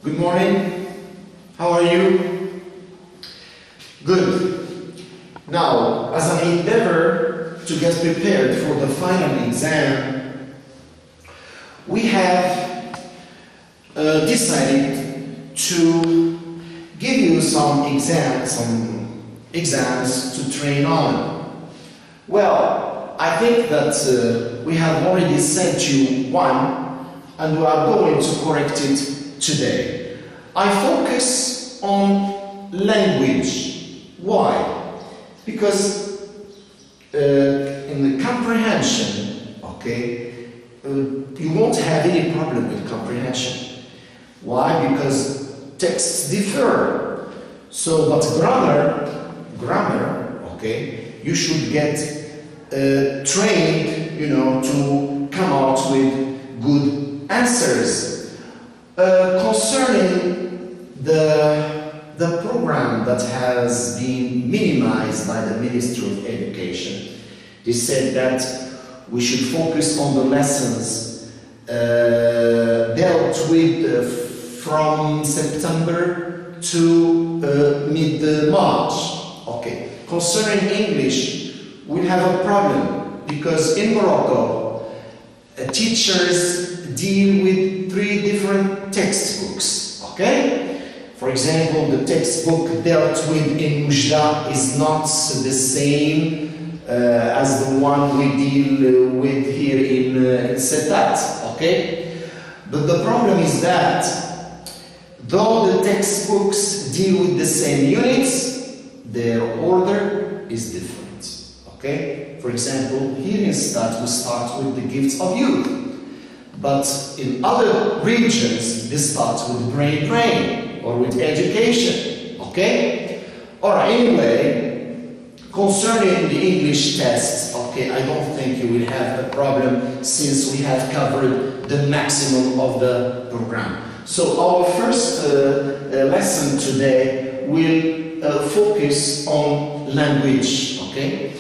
Good morning. How are you? Good. Now, as an endeavor to get prepared for the final exam, we have decided to give you some exams to train on. Well, I think that we have already sent you one, and we are going to correct it today. I focus on language. Why? Because in the comprehension, okay, you won't have any problem with comprehension. Why? Because texts differ. So, but grammar, okay, you should get trained, to come out with good answers. Concerning the program that has been minimized by the Ministry of Education, they said that we should focus on the lessons dealt with from September to mid-March. Okay. Concerning English, we have a problem because in Morocco, teachers deal with 3 different textbooks, okay? For example, the textbook dealt with in Mujda is not the same as the one we deal with here in Setat, okay? But the problem is that though the textbooks deal with the same units, their order is different, okay? For example, here in Setat we start with the gifts of youth. But in other regions, this starts with brain drain or with education, okay? Alright, anyway, concerning the English tests, okay, I don't think you will have a problem since we have covered the maximum of the program. So our first lesson today will focus on language, okay?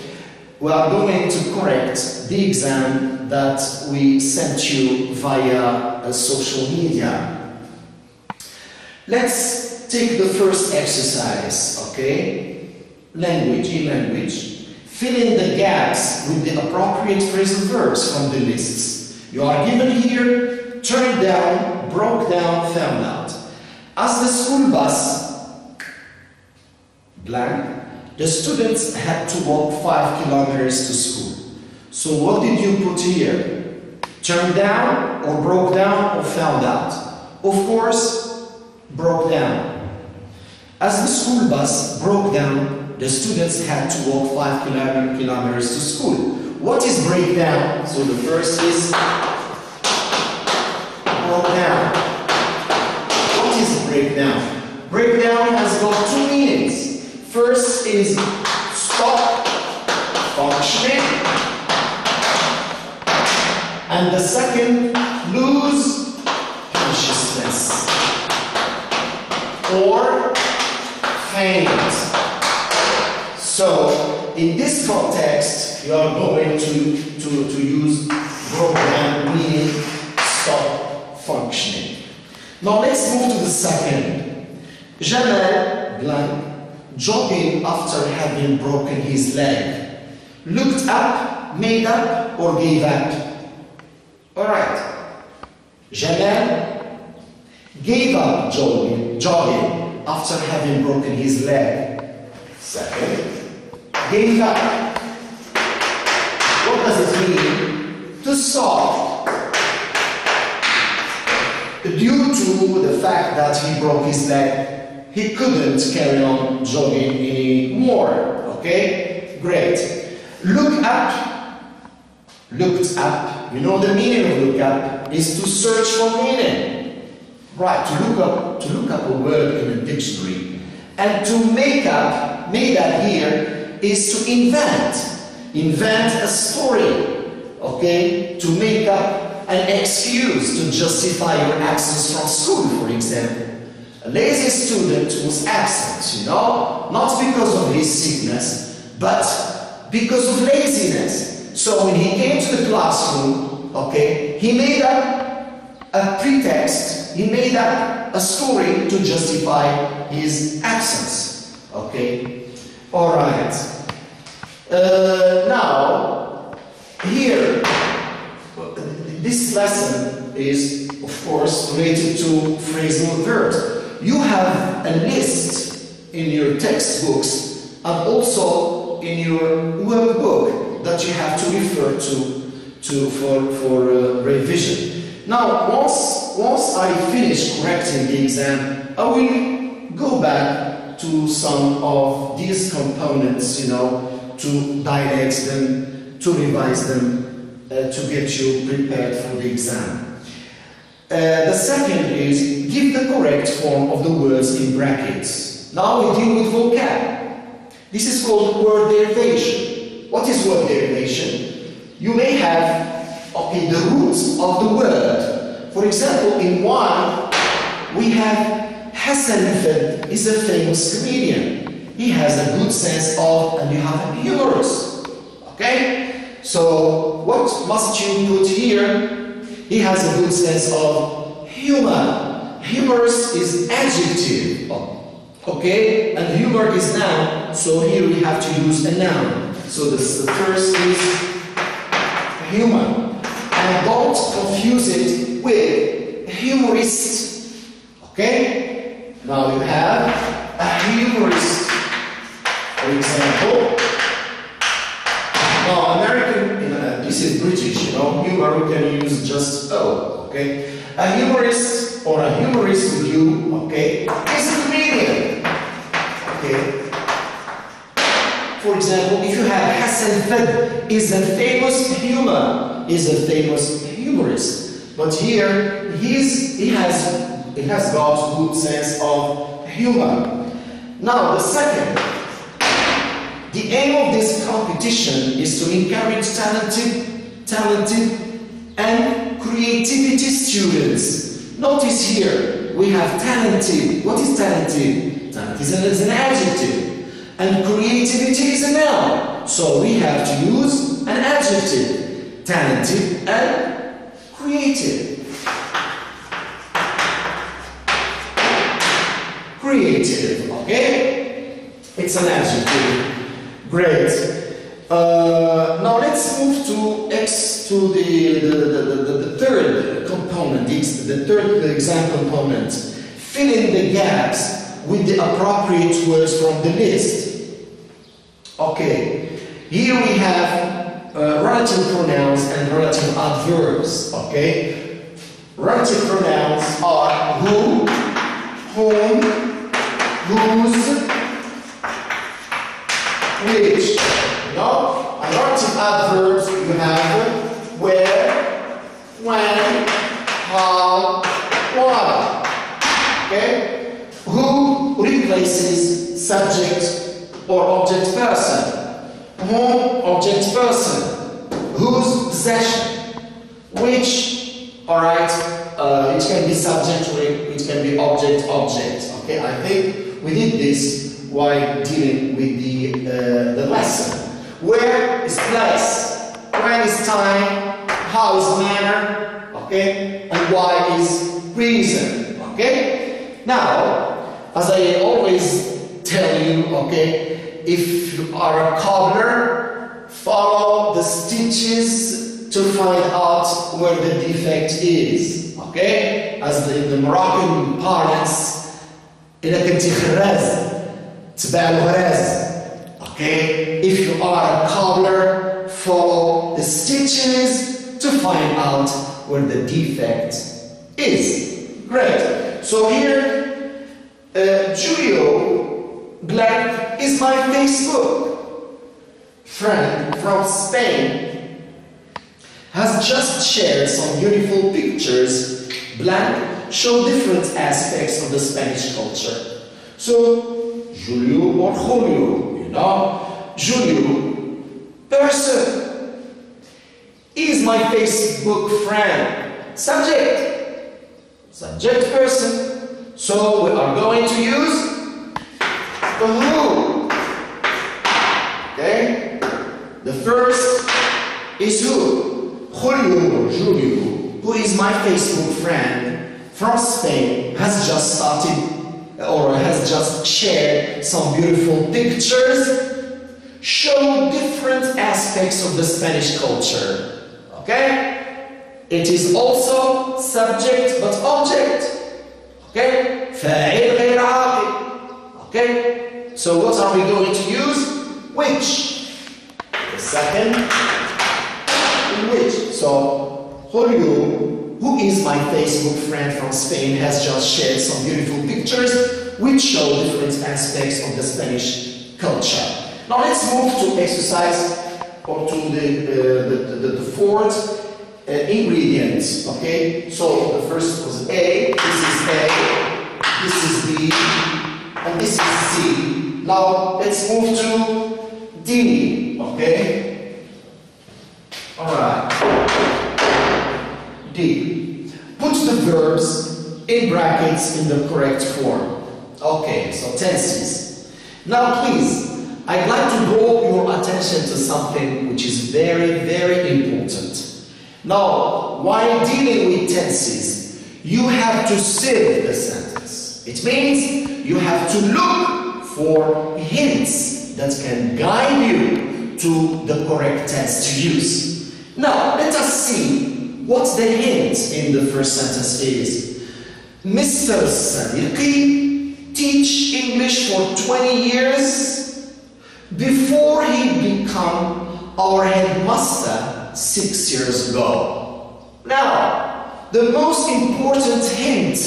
We are going to correct the exam that we sent you via social media. Let's take the first exercise, okay? Language, e-language. Fill in the gaps with the appropriate phrasal verbs from the lists. You are given here, turned down, broke down, found out. As the school bus, blank, the students had to walk 5 kilometers to school. So what did you put here? Turned down, or broke down, or found out? Of course, broke down. As the school bus broke down, the students had to walk 5 kilometers to school. What is breakdown? So the first is broke down. What is breakdown? Breakdown has got 2 meanings. First is stop functioning, and the second, lose consciousness or faint. So in this context, you are going to use broken meaning stop functioning. Now let's move to the second. Jamal blank jogging after having broken his leg. Looked up, made up, or gave up. Alright. Jamal gave up jogging after having broken his leg. Second, gave up. What does it mean? To stop. Due to the fact that he broke his leg, he couldn't carry on jogging anymore. Okay? Great. Look up. Looked up. You know the meaning of look up is to search for meaning. Right, to look up a word in a dictionary. And to make up, made up here, is to invent. Invent a story. Okay? To make up an excuse to justify your absence from school, for example. A lazy student was absent, not because of his sickness, but because of laziness. So when he came to the classroom, okay, he made up a pretext. He made up a story to justify his absence. Okay? Alright. Now, here, this lesson is, of course, related to phrasal verbs. You have a list in your textbooks and also in your workbook that you have to refer to for revision. Now, once I finish correcting the exam, I will go back to some of these components, to direct them, to revise them, to get you prepared for the exam. The second is give the correct form of the words in brackets. Now we deal with vocab. This is called word derivation. What is word derivation? You may have the roots of the word. For example, in one, we have Hassan Fed is a famous comedian. He has a good sense of, and you have a humorous. Okay? So, what must you put here? He has a good sense of humor. Humorous is adjective. Okay? And humor is noun. So here we have to use a noun. So the first is humor. And don't confuse it with humorist. Okay? Now you have a humorist. For example, now American, this is British, humor we can use just O, okay? A humorist or a humorist with you, okay, is a comedian, okay? For example, if you have Hassan Fed is a famous humorist, but here he has got good sense of humor. Now the second. The aim of this competition is to encourage talented and creativity students. Notice here, we have talented. What is talented? Talented is an adjective. And creativity is a noun. So we have to use an adjective. Talented and creative. Creative, okay? It's an adjective. Great. Now let's move to the third component, the third exam component. Fill in the gaps with the appropriate words from the list. Okay. Here we have relative pronouns and relative adverbs. Okay. Relative pronouns are who, whom, whose, which. And relative adverbs you have where, when, how, why. Okay? Who replaces subject or object person. Whom, object person. Whose, possession. Which, alright, it can be subject or it can be object. Okay, I think we did this while dealing with the lesson. Where is place? When is time? How is manner? Okay? And why is reason? Okay? Now, as I always tell you, okay, if you are a cobbler, follow the stitches to find out where the defect is. Okay? As in the Moroccan parlance, إذا كنتي خراز تبع الغراز. Okay, if you are a cobbler, follow the stitches to find out where the defect is. Great. So here, Julio Blanc is my Facebook friend from Spain. Has just shared some beautiful pictures. Blanc show different aspects of the Spanish culture. So, Julio or Julio. Julio, person, is my Facebook friend. Subject, person. So we are going to use the who. Okay? The first is who? Julio or Julio. who is my Facebook friend from Spain, has just started or has just shared some beautiful pictures show different aspects of the Spanish culture. Okay? It is also subject but object. Okay? فاعل غير عاقل. Okay? So what are we going to use? Which. The second, which. So Julio, who is my Facebook friend from Spain, has just shared some beautiful pictures which show different aspects of the Spanish culture. Now let's move to exercise or to the fourth ingredients. Okay, so the first was A, this is A, this is B, and this is C. Now let's move to D. Okay, all right. D. Put the verbs in brackets in the correct form. Okay, so tenses. Now please, I'd like to draw your attention to something which is very, very important. Now, while dealing with tenses, you have to sieve the sentence. It means you have to look for hints that can guide you to the correct tense to use. Now, let us see what the hint in the first sentence is. Mr. Sadiqi teach English for 20 years before he became our headmaster 6 years ago. Now, the most important hint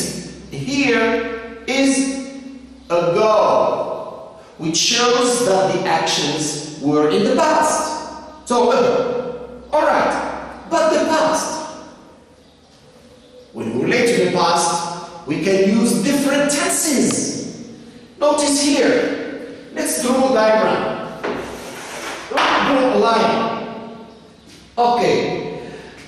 here is ago, which shows that the actions were in the past. So, alright, but the past. When we relate to the past, we can use different tenses. Notice here. Let's draw a diagram. Draw a line. Okay.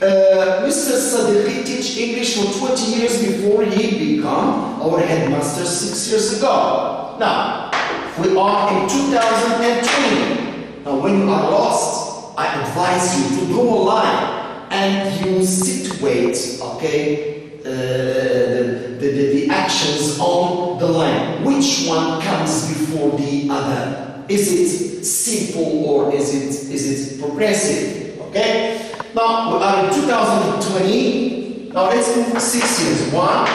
Mr. Sadiqi teach English for 20 years before he became our headmaster 6 years ago. Now, we are in 2020. Now, when you are lost, I advise you to draw a line and you situate, okay, the actions on the line. Which one comes before the other? Is it simple or is it progressive? Okay? Now we are in 2020. Now let's move 6 years. 1,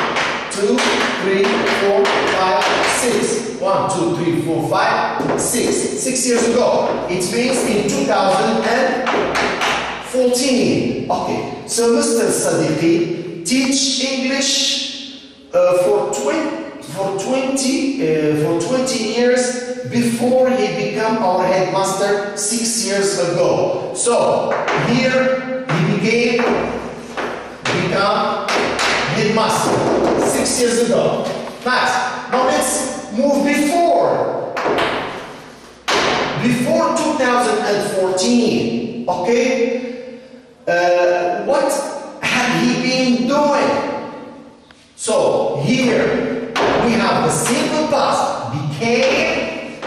2, 3, 4, 5, 6. 1, 2, 3, 4, 5, 6. 6 years ago. It means in 2014. Okay. So Mr. Sadiqi teach English for 20 years before he became our headmaster 6 years ago. So here he became headmaster 6 years ago. Nice. Now let's move before 2014. Okay. What had he been doing? So here we have the simple past, became,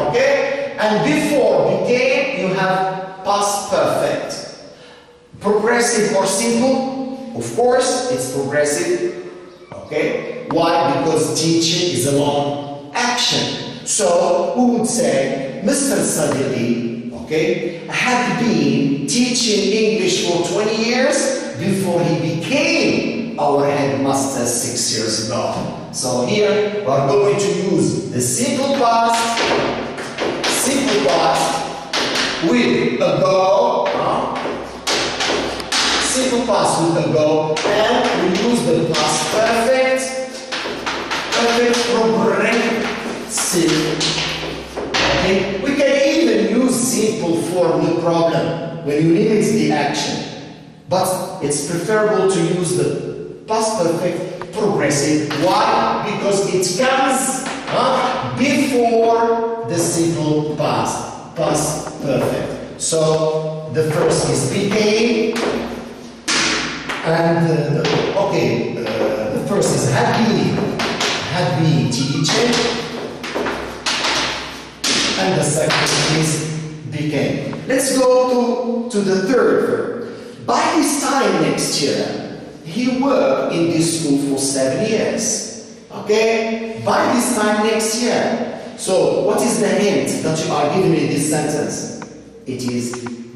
okay, and before became you have past perfect. Progressive or simple? Of course it's progressive. Okay, why? Because teaching is a long action. So we would say Mr. Sadiqi, okay, had been teaching English for 20 years before he became our headmaster 6 years ago. So here we are going to use the simple past with ago, simple past with ago, and we use the past perfect progressive. Okay, we can even use simple form, no problem, when you limit the action. But it's preferable to use the past perfect progressive. Why? Because it comes before the simple past perfect. So the first is became, and the first is had been teaching, and the second is became. Let's go to the third verb. By this time next year, he worked in this school for 7 years. Okay? By this time next year. So, what is the hint that you are giving in this sentence? It is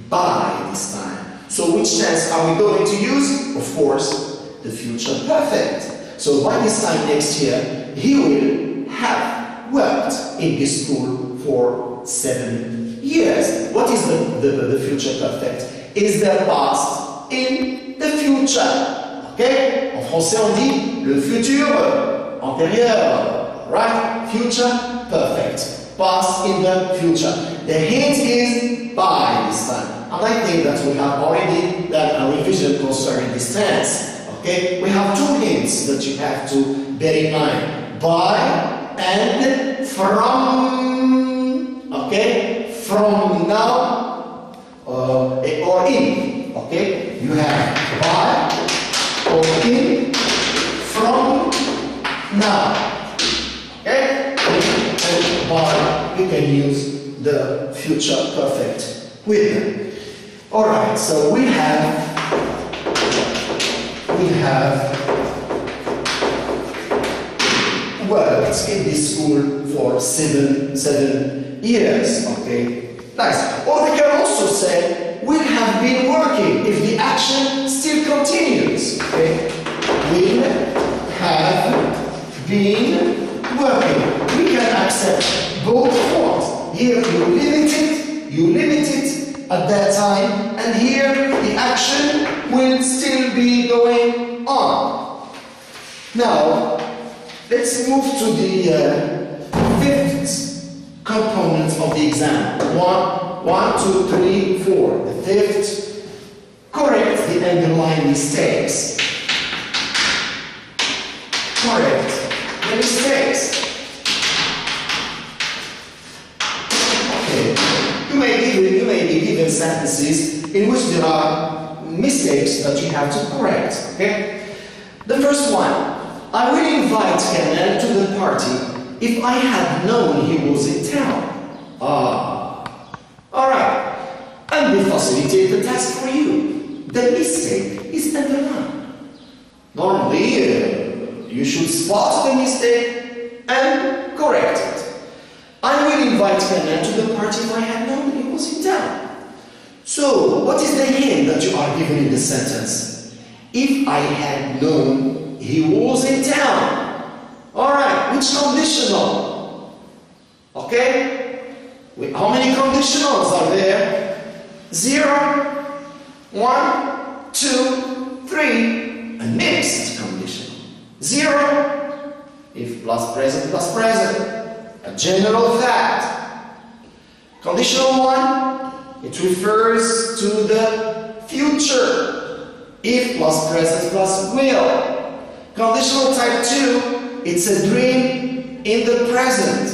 by this time. So, which tense are we going to use? Of course, the future perfect. So, by this time next year, he will have worked in this school for 7 years. What is the future perfect? Is the past in the future. Okay? En français, on dit le futur antérieur. Right? Future perfect. Past in the future. The hint is by this time. And I think that we have already done a revision concerning this tense. Okay? We have two hints that you have to bear in mind. By and from. Okay? From now or in. Okay? You have by or in from now. Okay? And by you can use the future perfect with them. Alright, so we have worked in this school for seven years. Okay, nice. Or they can also say we have been working if the action still continues. Okay, we have been working. We can accept both forms. Here you limit it at that time, and here the action will still be going on. Now, let's move to the fifth component of the exam. 1, 2, 3, 4. The fifth, correct the underlying mistakes. Correct the mistakes. Okay. You may be given sentences in which there are mistakes that you have to correct. Okay? The first one, I will invite Kamel to the party if I had known he was in town. Alright. And we facilitate the task for you. The mistake is underlined. Normally, you should spot the mistake and correct it. I will invite Kamel to the party if I had known he was in town. So, what is the hint that you are given in the sentence? If I had known he was in town. Alright, which conditional? Okay? How many conditionals are there? 0, 1, 2, 3. A mixed conditional. 0, if plus present, a general fact. Conditional 1, it refers to the future. If plus present plus will. Conditional type 2, it's a dream in the present.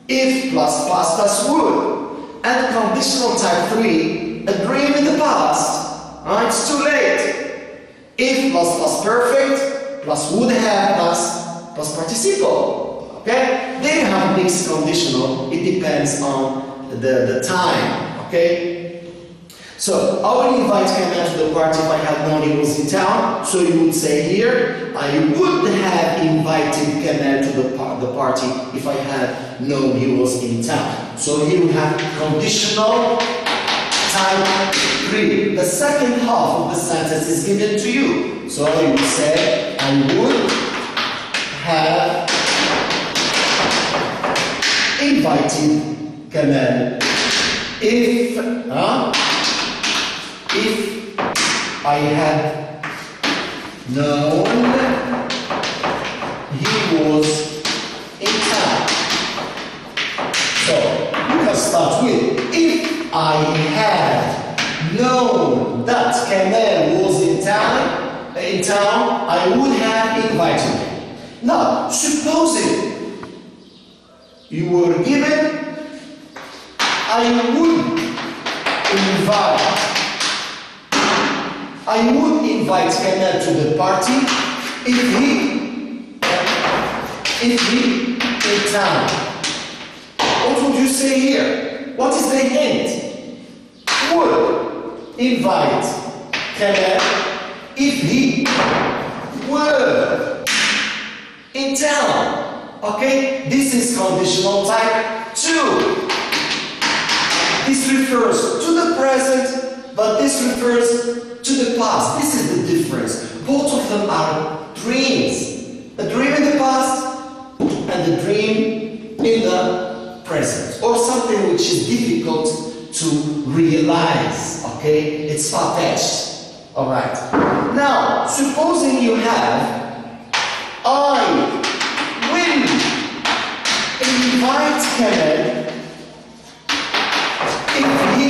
If plus past plus would. And conditional type 3, a dream in the past. It's too late. If plus perfect plus would have plus participle. Okay? They have mixed conditional. It depends on the time. Okay? So, I will invite Kamel to the party if I had known he was in town. So you would say here, I would have invited Kamel to the party if I had known he was in town. So here we have conditional type 3. The second half of the sentence is given to you. So you would say, I would have invited Kamel if I had known he was in town. So you can start with if I had known that Kamel was in town, I would have invited him. Now, supposing you were given, I would invite Kamel to the party if he in town. What would you say here? What is the hint? Would invite Kemal if he were in town. Okay, this is conditional type 2. This refers to the present, but this refers to the past. This is the difference. Both of them are dreams. A dream in the past and a dream in the present. Or something which is difficult to realize. Okay, it's far-fetched. Alright. Now, supposing you have I will invite Kemal if he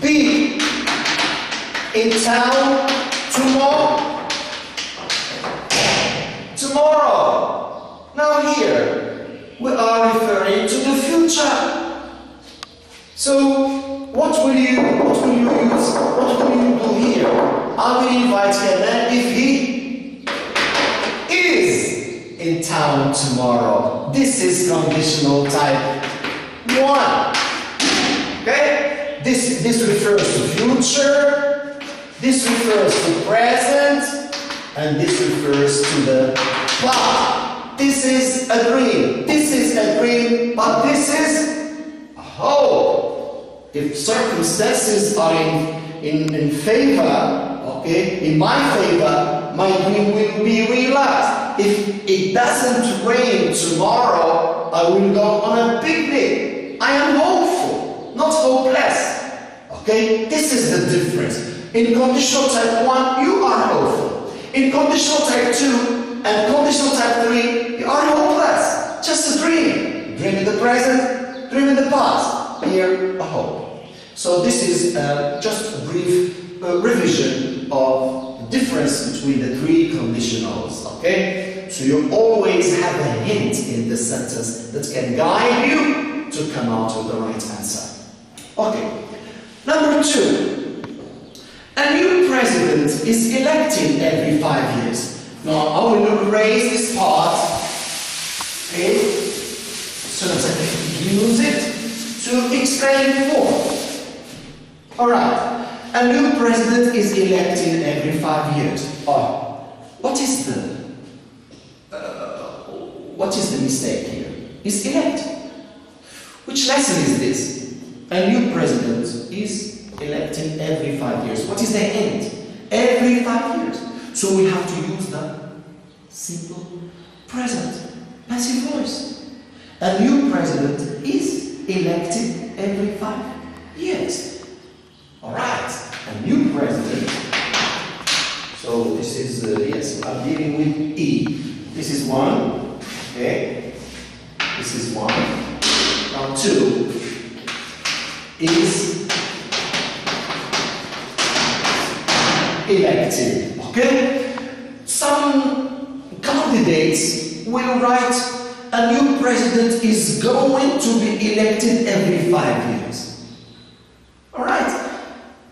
be in town tomorrow. Tomorrow. Now here we are referring to the future. So what will you use? What will you do here? I will invite Kemal if he is in town tomorrow. This is conditional type 1. Okay? This refers to future, this refers to present, and this refers to the past. This is a dream. This is a dream, but this is a hope. If circumstances are in favor, okay, in my favor, my dream will be realized. If it doesn't rain tomorrow, I will go on a picnic. I am hopeful, not hopeless. Okay, this is the difference. In conditional type 1, you are hopeful. In conditional type 2 and conditional type 3, you are hopeless. Just a dream. Dream in the present, dream in the past. Here, a hope. So this is just a brief revision of the difference between the three conditionals, okay? So you always have a hint in the sentence that can guide you to come out with the right answer. Okay, number 2. A new president is elected every 5 years. Now I will erase this part, okay, so that I can use it to explain more. Alright, a new president is elected every 5 years. Oh, what is the mistake here? Is elected. Which lesson is this? A new president is elected every 5 years. What is the end? Every 5 years. So we have to use the simple present passive voice. A new president is elected every 5 years. Alright, a new president. So this is, yes, I'm dealing with E. This is 1, okay. This is 1. Now 2 is elected, okay. Some candidates will write a new president is going to be elected every 5 years. Alright.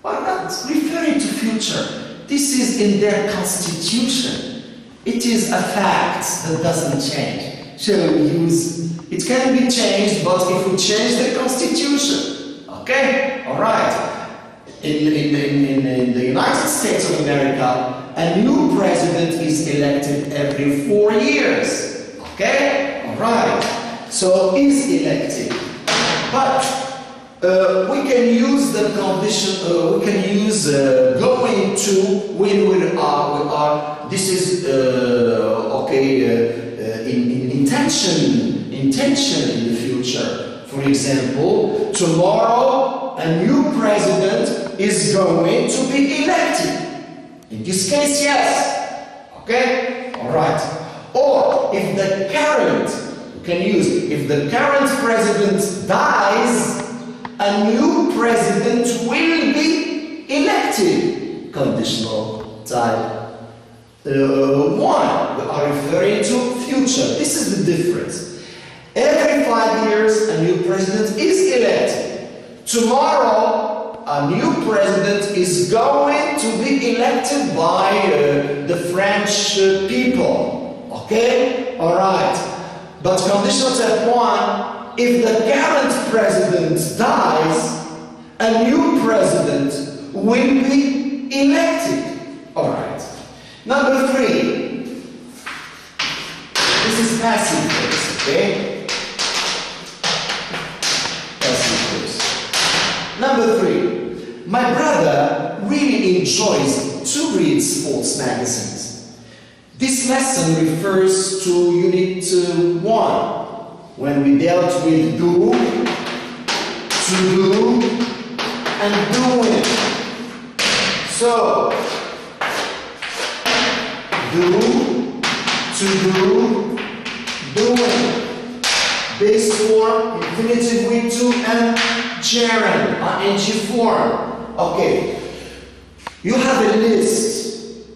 Why not referring to future? This is in their constitution. It is a fact that doesn't change. So we use, it can be changed, but if we change the constitution, okay? Alright. In the United States of America, a new president is elected every 4 years. Okay? Alright. So is elected. But we can use the condition, we can use going to when we are, this is, okay, in intention in the future. For example, tomorrow a new president is going to be elected. In this case, yes. Okay? Alright. Or if the current, we can use, if the current president dies, a new president will be elected. Conditional type 1. We are referring to future. This is the difference. Every 5 years, a new president is elected. Tomorrow, a new president is going to be elected by the French people. Okay? Alright. But conditional type 1, if the current president dies, a new president will be elected. Alright. Number 3. This is passive voice, okay? Passive voice. Number 3. My brother really enjoys to read sports magazines. This lesson refers to Unit 1, when we dealt with do, to do, and doing. So, do, to do, doing. Base form, infinitive with to, and gerund, ing form. Okay. You have a list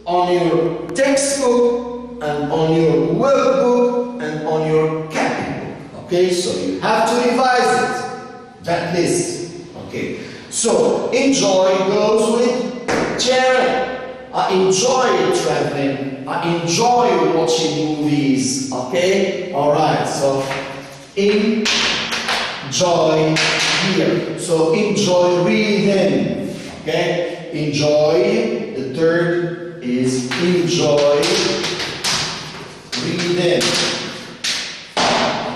on your textbook and on your workbook and on your copybook. Okay, so you have to revise it, that list. Okay, so enjoy goes with gerund. I enjoy traveling. I enjoy watching movies. Okay, alright, so enjoy here. So enjoy reading. Okay. Enjoy, the third is enjoy reading.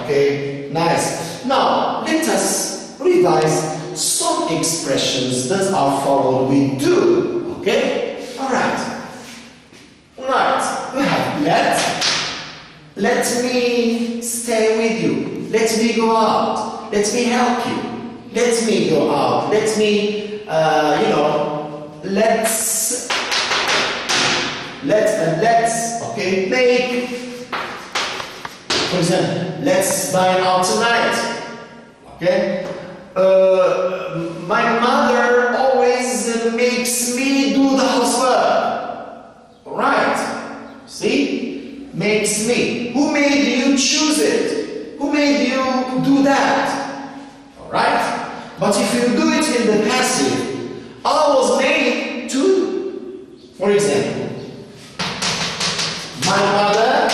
Okay, nice. Now, let us revise some expressions that are followed with do. Okay, alright. Right, we have let me stay with you. Let me go out. Let me help you. Let me go out. Let me, let's, okay, make, for example, let's dine out tonight, okay? My mother always makes me do the housework, right? See? Makes me. Who made you choose it? Who made you do that? Alright? But if you do it in the passive, I was made to, for example, my mother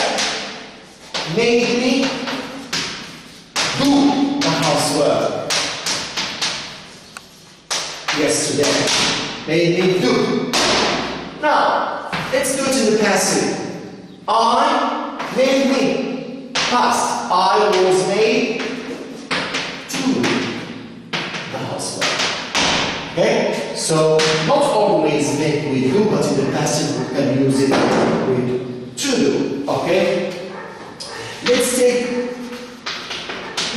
made me do the housework yesterday. Made me do. Now, let's do it in the passive. I made me. Past. I was made to the housework. Okay? So, not always make with do, but in the passive we can use it with to do. Okay? Let's take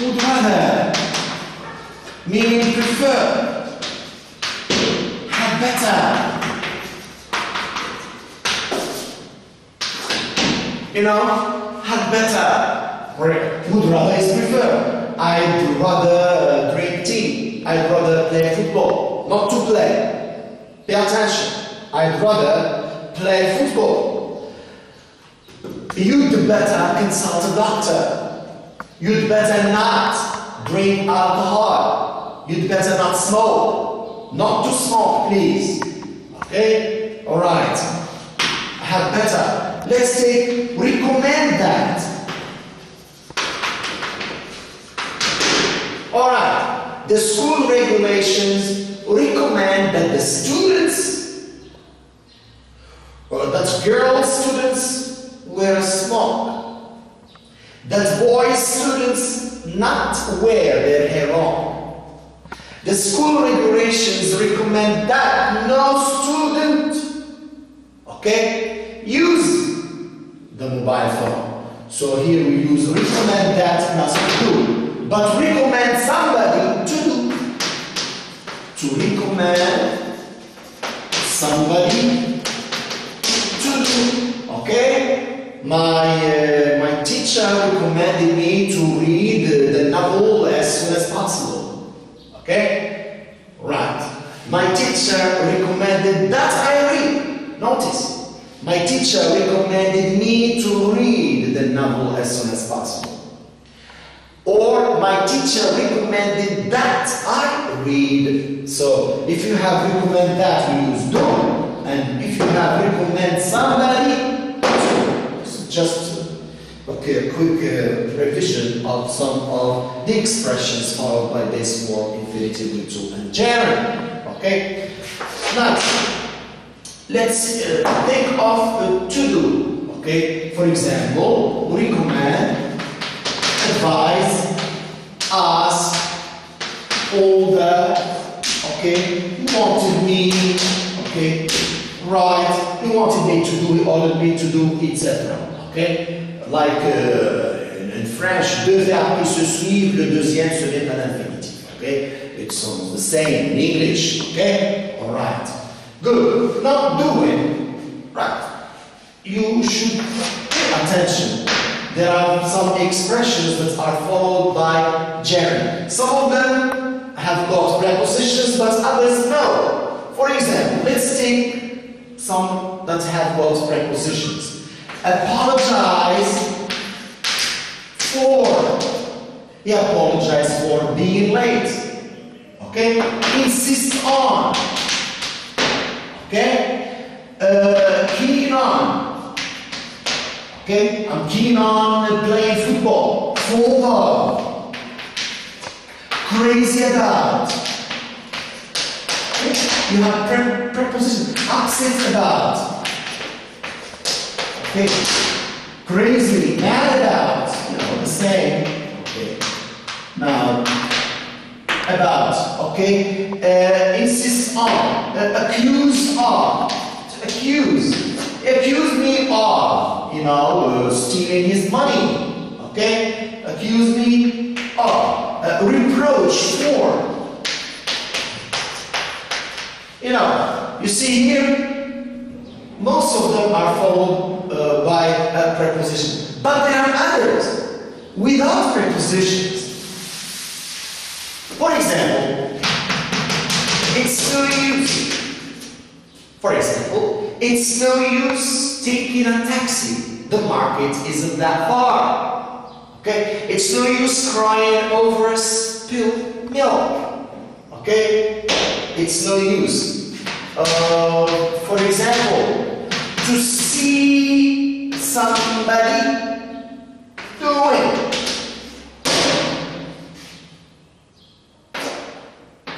would rather, meaning prefer, had better. You know, had better. Would rather is prefer. I'd rather drink tea. I'd rather play football. Not to play. Pay attention. I'd rather play football. You'd better consult a doctor. You'd better not drink alcohol. You'd better not smoke. Not to smoke, please. Okay? Alright. Had better. Let's say recommend that. Alright. The school regulations recommend that the students, or that girl students, wear a smock. That boy students not wear their hair long. The school regulations recommend that no student, okay, use the mobile phone. So here we use recommend that plus do. But recommend somebody to do. To recommend somebody to do. Okay? My teacher recommended me to read the novel as soon as possible. Okay? Right. My teacher recommended that I read. Notice. My teacher recommended me to read the novel as soon as possible. Or my teacher recommended that I read. So if you have recommend that, we use do. And if you have recommend somebody, it's just a quick revision of some of the expressions followed by base form, infinitive with to, and gerund. Okay? Nice. let's think of to do. Okay, for example, recommend, advise, ask, order, okay, wanted me, okay, right, he wanted me to do, he ordered me to do, etc. Okay, like in French, deux verbes qui se suivent, le deuxième se met à l'infinitif. Okay, it's almost the same in English. Okay, all right, good. Not doing, right. You should pay attention. There are some expressions that are followed by gerund. Some of them have got prepositions, but others no. For example, let's take some that have got prepositions. Apologize for. He apologized for being late. Okay? Insist on. Okay? Keen on. Okay, I'm keen on playing football. Full of. Crazy about. Okay. You have preposition. Upset about. Okay. Crazy, mad about. You know, the same. Okay. Now, about. Okay. Insist on. Accuse of. Accuse. Accuse me of, you know, stealing his money. Okay? Accuse me of. Reproach for. You know, you see here, most of them are followed by a preposition. But there are others without prepositions. For example, it's no use. For example, it's no use taking a taxi. The market isn't that far. Okay? It's no use crying over spilled milk. Okay? It's no use. For example, to see somebody doing.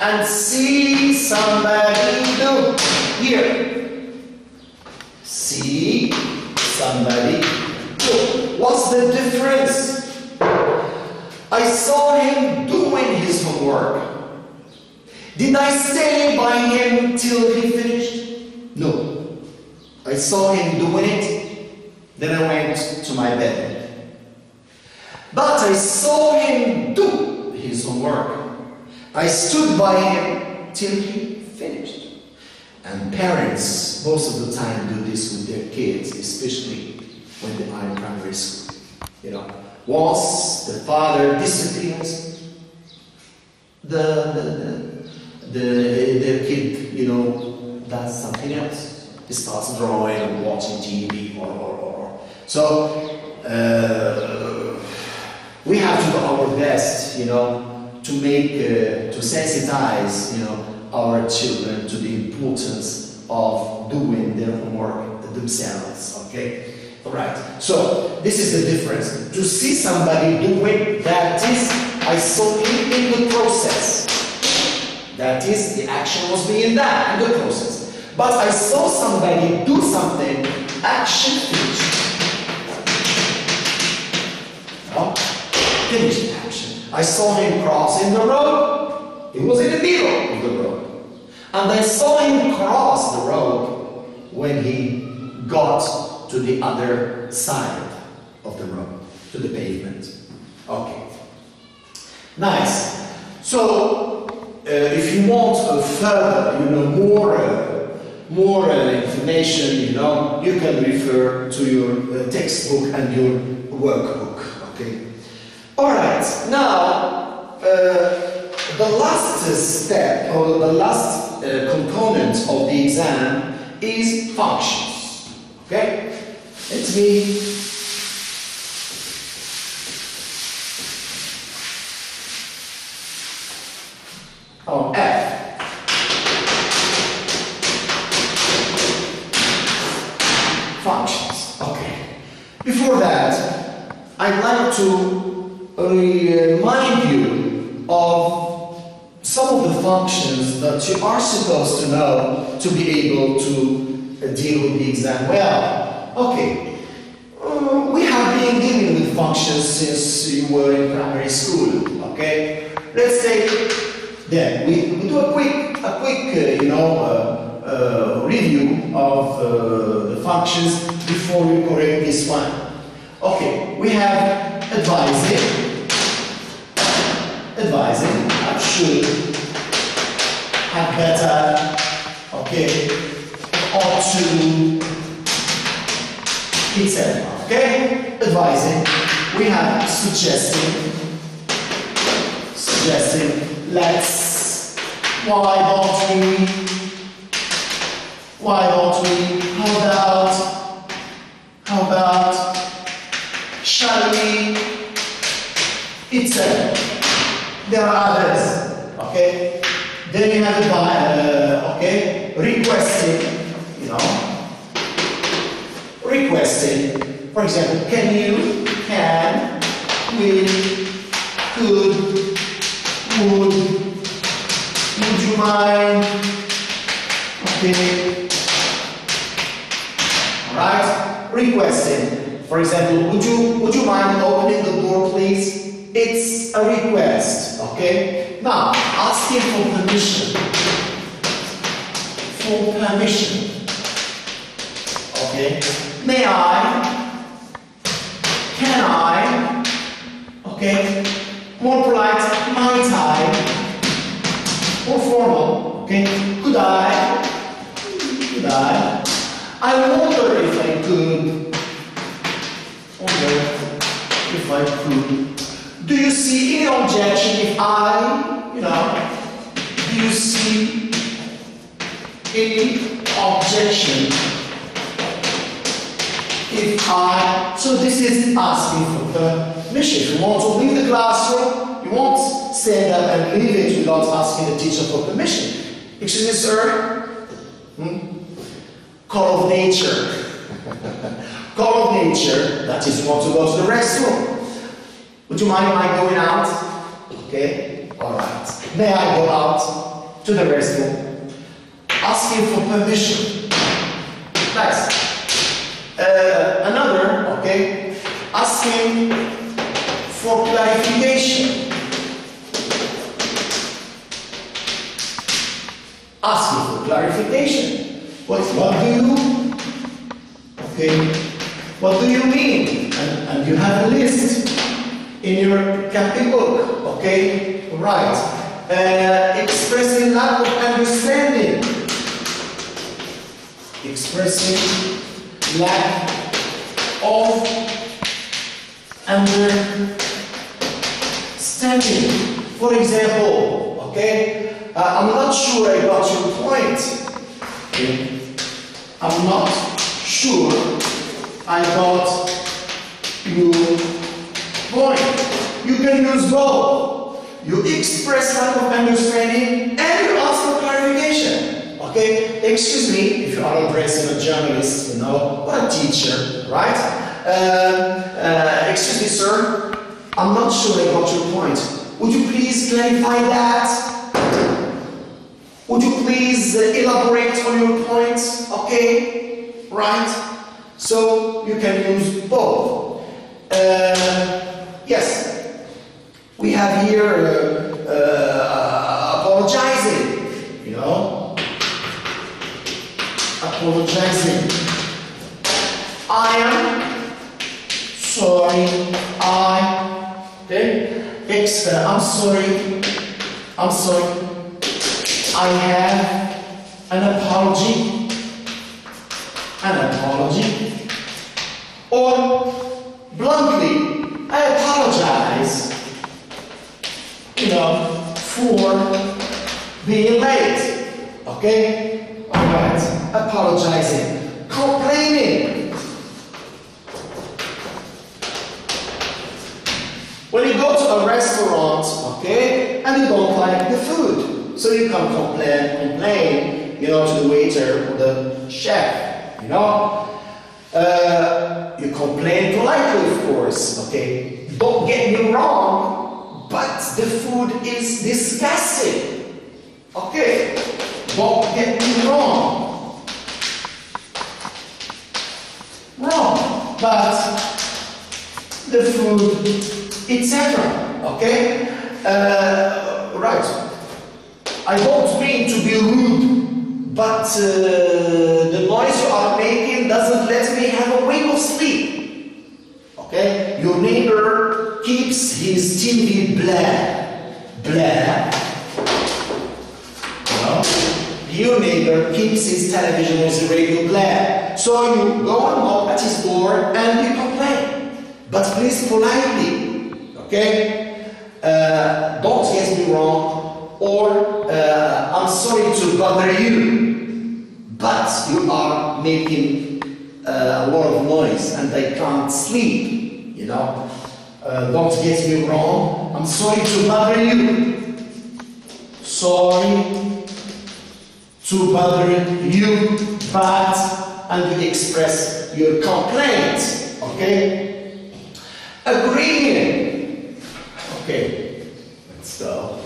And see somebody do. Here. See somebody do. What's the difference? I saw him doing his homework. Did I stay by him till he finished? No. I saw him doing it, then I went to my bed. But I saw him do his homework. I stood by him till he finished. And parents, most of the time, do this with their kids, especially when they are in primary school. You know, once the father disappears, their kid, you know, does something else. He starts drawing or watching TV or. So we have to do our best, you know, to make, to sensitize, you know, our children to the importance of doing their homework themselves, okay? All right, so this is the difference. To see somebody doing, that is, I saw him in the process. That is, the action was being done in the process. But I saw somebody do something, action finished. No? Finished action. I saw him crossing the road. He was in the middle of the road. And I saw him cross the road when he got to the other side of the road, to the pavement. Okay. Nice. So, if you want further, you know, more information, you know, you can refer to your textbook and your workbook. Okay. All right. Now, the last step or the last component of the exam is functions. Okay. Let me F. Functions. Okay. Before that, I'd like to remind you of some of the functions that you are supposed to know to be able to deal with the exam well. Okay, we have been dealing with functions since you were in primary school. Okay, let's take then we do a quick review of the functions before we correct this one. Okay, we have advising. I should have better. Okay, ought to, etc. Okay, advising. We have suggesting. Let's. Why don't we? How about? Shall we? Etc. There are others. Okay. Then you have requesting. Requesting. For example, can you? Can? Will? Could? Would you mind? Okay. Alright? Requesting. For example, would you mind opening the door, please? It's a request. Okay? Now, asking for permission. Okay? May I? Can I? Okay? More polite, might I? More formal, okay? Could I? I wonder if I could. Do you see any objection if I, do you see any objection if I? So this is asking for permission. If you want to leave the classroom, you won't stand up and leave it without asking the teacher for permission. Excuse me, sir? Call of nature. Call of nature, that is, you want to go to the restroom. Would you mind my going out? Okay, alright. May I go out to the restroom? Asking for permission. Nice. Another, okay, asking for clarification. Asking for clarification. What do you? Okay. What do you mean? And you have a list in your camping book. Okay. Right. Expressing lack of understanding. Expressing lack of understanding. For example, okay, I'm not sure I got your point. Okay. I'm not sure I got your point. You can use both. You express lack of understanding and you ask for clarification. Okay? Excuse me, if you are addressing a journalist, or a teacher, right? Excuse me, sir. I'm not sure I got your point. Would you please clarify that? Would you please elaborate on your points? Okay? Right? So you can use both. Yes. We have here apologizing. Apologizing. I am sorry. Okay? I'm sorry. I have an apology. Or bluntly, I apologize, for being late. Okay? Alright. Apologizing. Complaining. When you go to a restaurant, okay, and you don't like the food, so you can complain, to the waiter or the chef, You complain politely, of course, okay? Don't get me wrong, but the food is disgusting. Okay? Don't get me wrong. but the food, etc. Okay? Right. I don't mean to be rude, but the noise you are making doesn't let me have a wink of sleep. Okay? Your neighbor keeps his TV black. Your neighbor keeps his television or his radio black. So you go and knock at his door and you complain. But please politely. Okay? Don't get me wrong. Or I'm sorry to bother you. But you are making a lot of noise and I can't sleep. You know? Don't get me wrong. I'm sorry to bother you. Sorry to bother you, but and you express your complaint. Okay? Agreeing. Okay, let's go.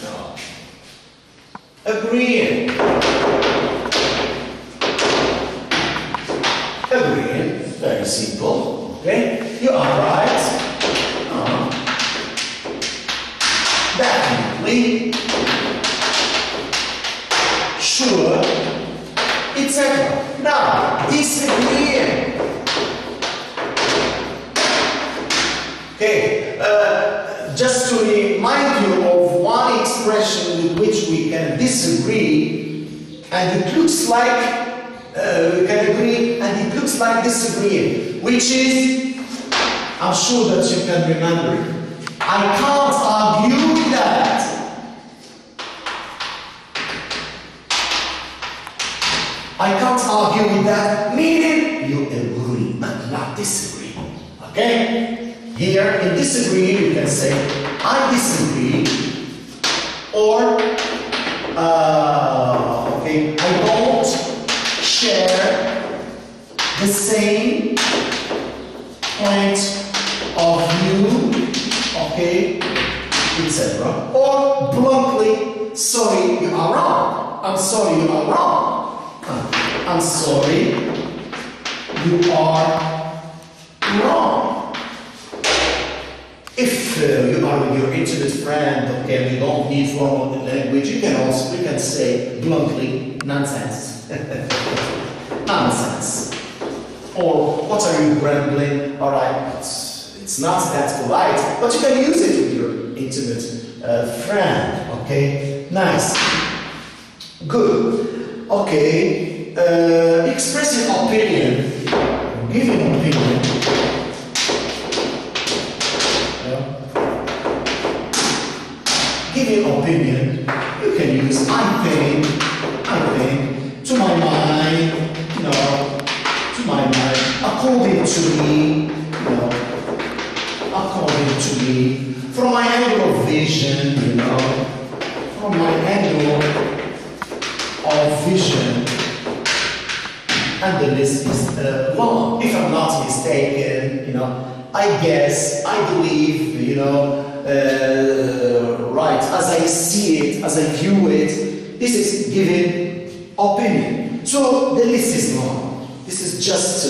No. Agreeing. Agreeing. Very simple. Okay? You are right. Definitely, sure, etc. Now, disagreeing. Okay, just to remind you of one expression with which we can disagree, and it looks like we can agree, and it looks like disagreeing, which is, I'm sure that you can remember it. I can't argue with that. I can't argue with that, meaning you agree but not disagree. Okay? Here in disagree you can say I disagree, or okay, I don't share the same point of view. Okay, etc. Or bluntly, sorry, you are wrong. I'm sorry, you are wrong. I'm sorry, you are wrong. If you are with your intimate friend, okay, you don't need formal language, you can say bluntly, nonsense. Nonsense. Or what are you rambling? All right, it's not that polite, but you can use it with your intimate friend, okay? Nice. Good. Okay. Expressing opinion, giving opinion. Giving opinion, you can use I think, to my mind, you know, to my mind, according to me, you know, according to me, from my angle of vision, you know, from my angle of vision, and the list is long. If I'm not mistaken, you know, I guess, I believe, you know, right, as I see it, as I view it, this is giving opinion. So the list is long. This is just,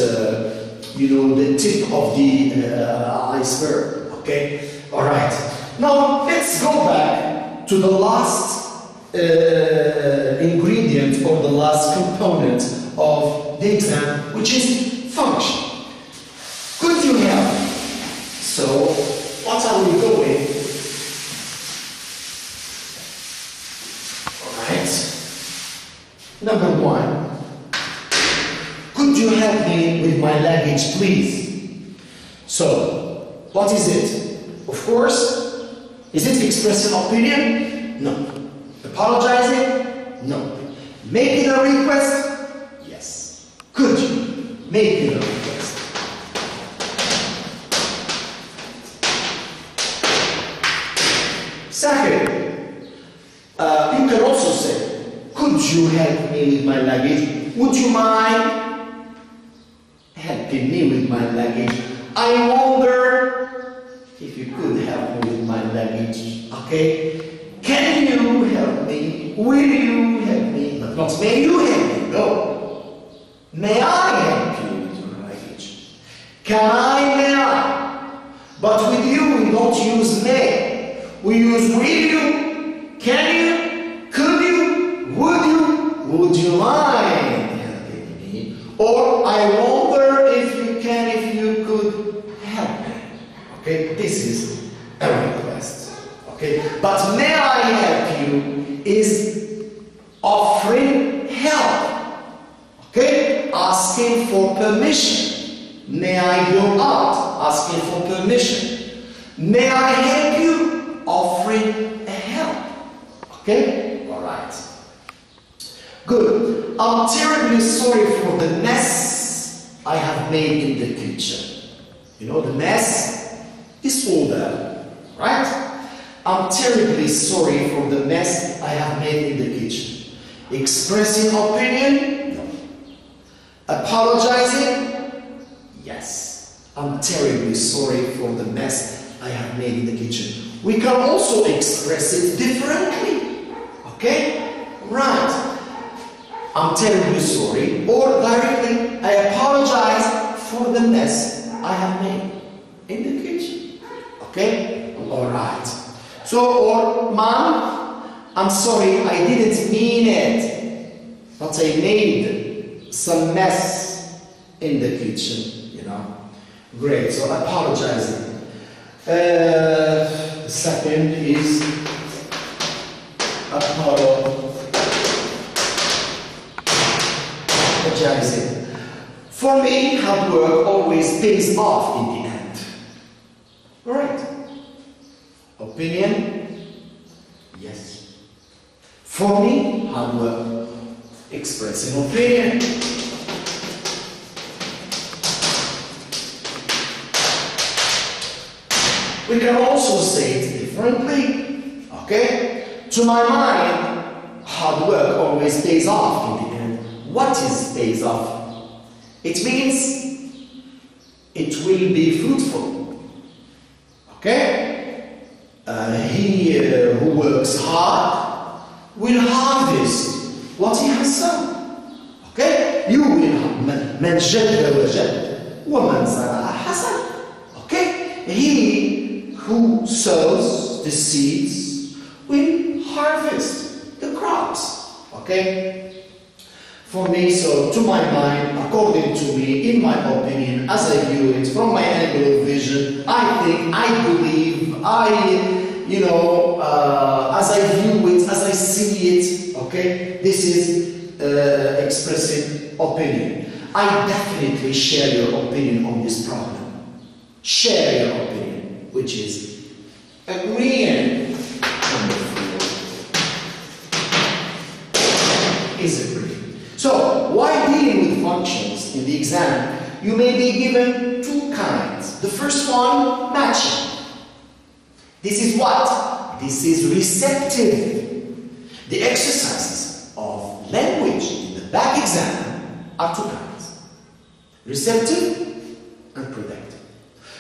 you know, the tip of the iceberg, okay? All right. Now, let's go back to the last ingredient or the last component of the exam, which is function. Could you help me? So, what are we doing? All right. Number one. Could you help me with my luggage, please? So, what is it? Of course, is it expressing opinion? No. Apologizing? No. Making a request? Yes. Could you make a request? Second, you can also say, could you help me with my luggage? Would you mind helping me with my luggage? I wonder if you could help me with my luggage, okay? Can you help me? Will you help me? But Not may you help me, no. May I help you with your luggage? Can I, may I? But with you we don't use may. We use will you, can you, could you, would you mind helping me? Or I wonder if you can, if you could help me. Okay, this is a request. Okay, but may I help you is offering help. Okay, asking for permission. May I go out? Asking for permission. May I help you? Offering a help. Okay, all right. Good. I'm terribly sorry for the mess I have made in the kitchen. You know, the mess is order, right? I'm terribly sorry for the mess I have made in the kitchen. Expressing opinion? No. Apologizing? Yes. I'm terribly sorry for the mess I have made in the kitchen. We can also express it differently. Okay? Right. I'm terribly sorry, or directly, I apologize for the mess I have made in the kitchen. Okay? Alright. So, or, Mom, I'm sorry, I didn't mean it, but I made some mess in the kitchen, you know. Great, so apologizing. The second is apologizing. For me, hard work always pays off in the end. Right? Opinion? Yes. For me, hard work, expressing opinion. We can also say it differently. Okay? To my mind, hard work always pays off in the end. What is pays off? It means it will be fruitful. Okay? He who works hard will harvest what he has sown. Okay? You will من جد وجد ومن زرع حصد. Okay? He who sows the seeds will harvest the crops. Okay? For me, so to my mind, according to me, in my opinion, as I view it, from my angle of vision, I think, I believe, as I view it, as I see it, okay, this is expressing opinion. I definitely share your opinion on this problem. Share your opinion, which is agreeing. Is agreeing. So, while dealing with functions in the exam, you may be given two kinds. The first one, matching. This is what? This is receptive. The exercises of language in the back exam are two kinds. Receptive and productive.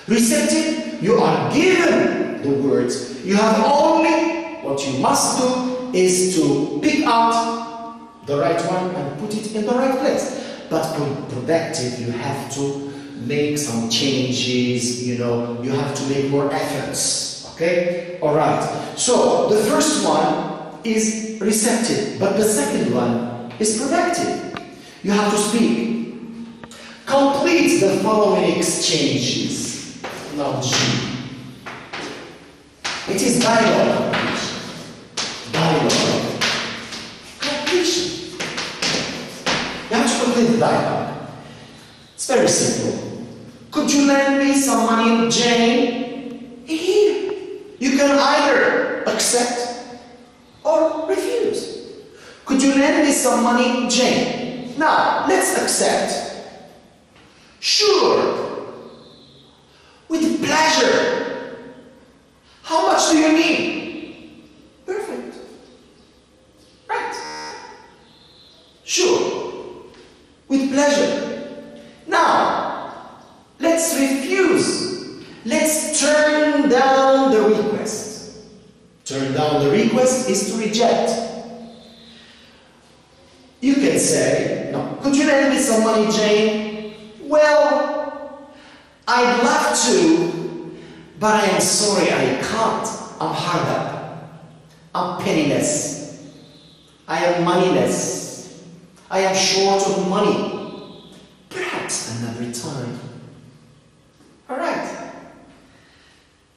Receptive, you are given the words. You have only, what you must do is to pick out the right one and put it in the right place. But productive, you have to make some changes, you have to make more efforts. Okay? Alright. So, the first one is receptive, but the second one is productive. You have to speak. Complete the following exchanges. Now, G. It is dialogue. Dialogue. Completion. You have to complete the dialogue. It's very simple. Could you lend me some money, Jane? Here. You can either accept or refuse. Could you lend me some money, Jane? Now, let's accept. Sure. With pleasure. How much do you need? Perfect. Right. Sure. With pleasure. Now, let's refuse. Let's turn down the request. Turn down the request is to reject. say, no, could you lend me some money, Jane? Well, I'd love to, but I am sorry I can't. I'm hard up. I'm penniless. I am moneyless. I am short of money. Perhaps another time. Alright.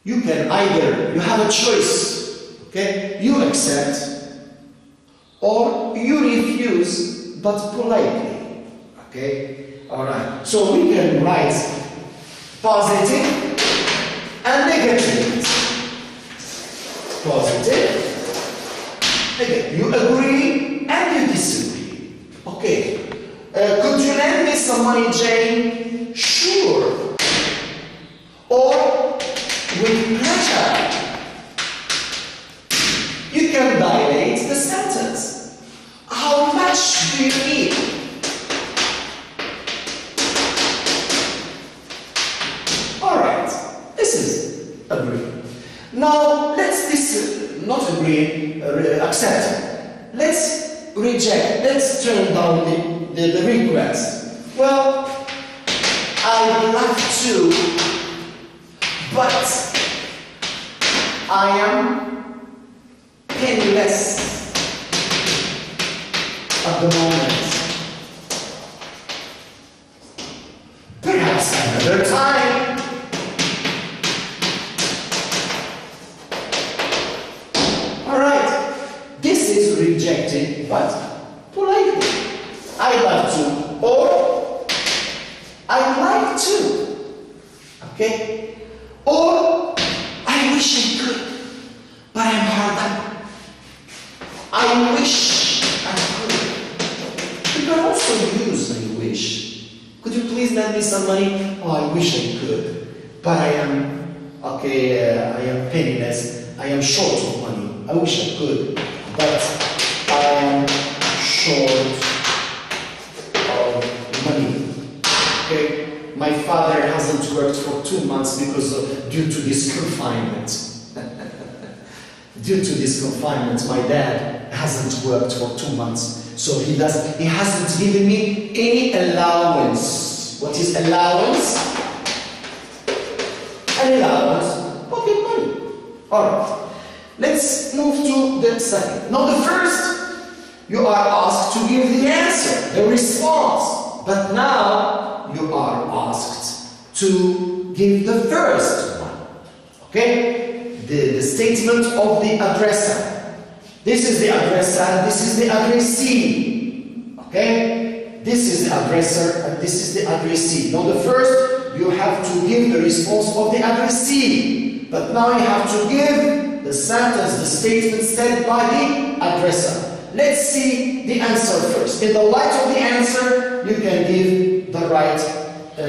You can either, you have a choice, okay? You accept or you refuse, but politely, okay? Alright, so we can write positive and negative. Positive, negative. You agree and you disagree. Okay, could you lend me some money, Jane? Sure. Or with pleasure. You can dilate the sentence. How much do you need? Alright, this is agree. Now let's not agree, accept. Let's reject. Let's turn down the request. Well, I'd love to, but I am penniless at the moment. Perhaps another time. Alright, this is rejected, but politely. I'd love to, or I'd like to. Okay? Or I wish I could, but I'm hard up. I wish I could. You can also use I wish. Could you please lend me some money? Oh, I wish I could, but I am, okay, I am penniless. I am short of money. I wish I could, but I am short of money. Okay? My father hasn't worked for 2 months because due to this confinement. Due to this confinement, my dad hasn't worked for 2 months. So he hasn't given me any allowance. What is allowance? An allowance, pocket money. Alright. Let's move to the second. Now the first, you are asked to give the answer, the response. But now you are asked to give the first one. Okay? The statement of the addressor. This is the addressor, this is the addressee. Okay? This is the aggressor and this is the addressee. Now the first, you have to give the response of the addressee. But now you have to give the sentence, the statement said by the addressor. Let's see the answer first. In the light of the answer, you can give the right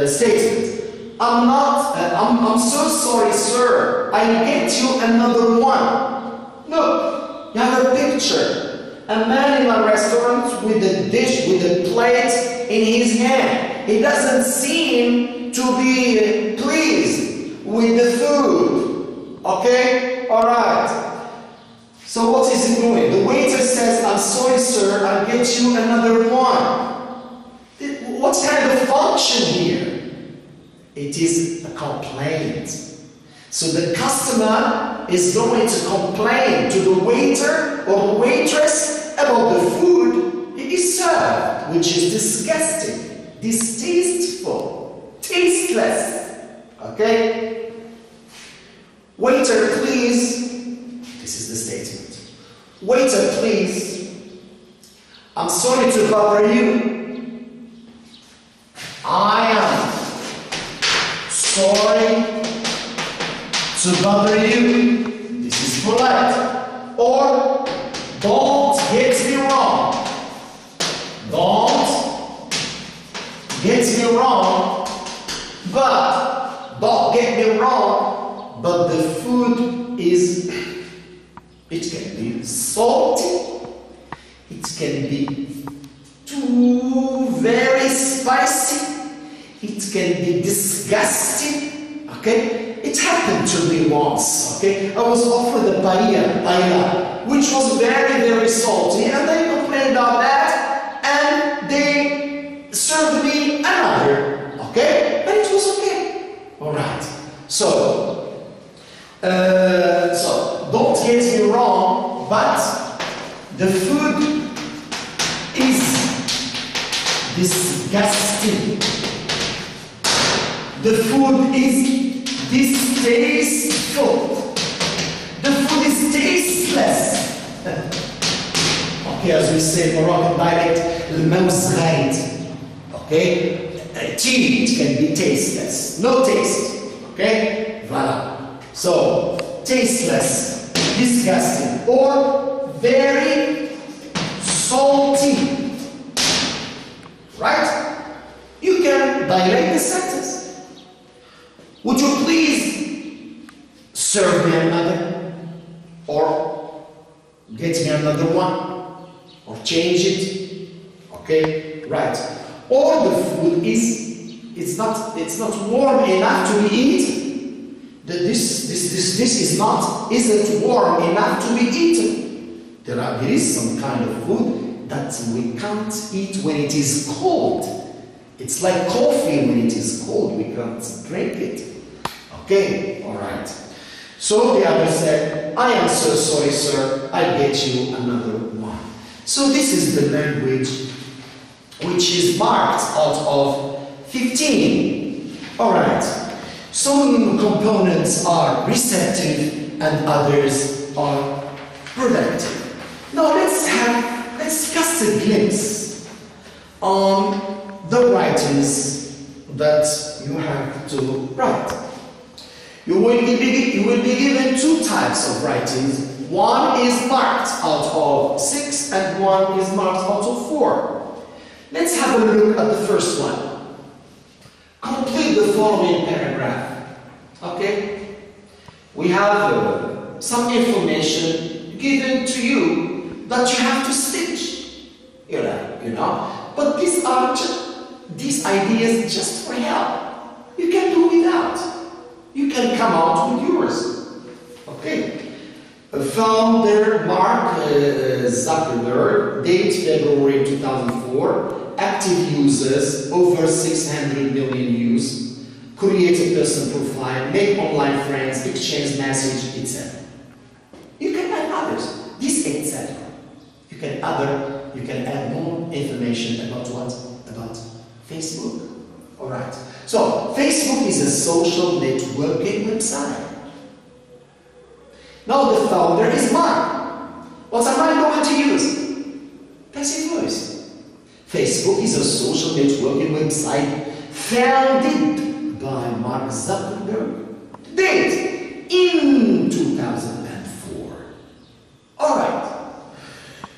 statement. I'm so sorry, sir. I'll get you another one. Look, you have a picture. A man in a restaurant with a dish, with a plate in his hand. He doesn't seem to be pleased with the food. Okay? Alright. So what is he doing? The waiter says, I'm sorry, sir, I'll get you another one. What's kind of function here? It is a complaint. So the customer is going to complain to the waiter or the waitress about the food he is served, which is disgusting, distasteful, tasteless. Okay? Waiter, please. This is the statement. Waiter, please. I'm sorry to bother you. I am sorry to bother you. This is polite. Or don't get me wrong. Don't get me wrong. But don't get me wrong. But the food is, it can be salty. It can be too very spicy. It can be disgusting. Okay? It happened to me once. Okay? I was offered a paella, which was very, very salty, and they complained about that, and So don't get me wrong, but the food is disgusting. The food is distasteful. The food is tasteless. Okay, as we say in Moroccan dialect, الموز غايد. Okay? Tea, it can be tasteless. No taste. Okay? Voilà. So, tasteless, disgusting, or very salty. Right? You can dilate the sentence. Would you please serve me another? Or get me another one? Or change it? Okay? Right. Or the food it's not warm enough to be eaten. This isn't warm enough to be eaten. There is some kind of food that we can't eat when it is cold. It's like coffee when it is cold. We can't drink it. Okay, all right. So the other said, I am so sorry, sir. I'll get you another one. So this is the language which is marked out of 15. All right. Some components are receptive and others are productive. Now let's cast a glimpse on the writings that you have to write. You will be given two types of writings. One is marked out of 6 and one is marked out of 4. Let's have a look at the first one. Complete the following paragraph. Okay? We have some information given to you that you have to stitch. You know. But these are these ideas just for help. You can do without. You can come out with yours. Okay? Founder Mark Zuckerberg, date February 2004. Active users, over 600 million views. Create a personal profile, make online friends, exchange message, etc. You can add others. This etc. You can add more information about what? About Facebook. Alright. So Facebook is a social networking website. Now the founder is Mark. What am I going to use? Passive voice. Facebook is a social networking website founded by Mark Zuckerberg. Date in 2004. Alright.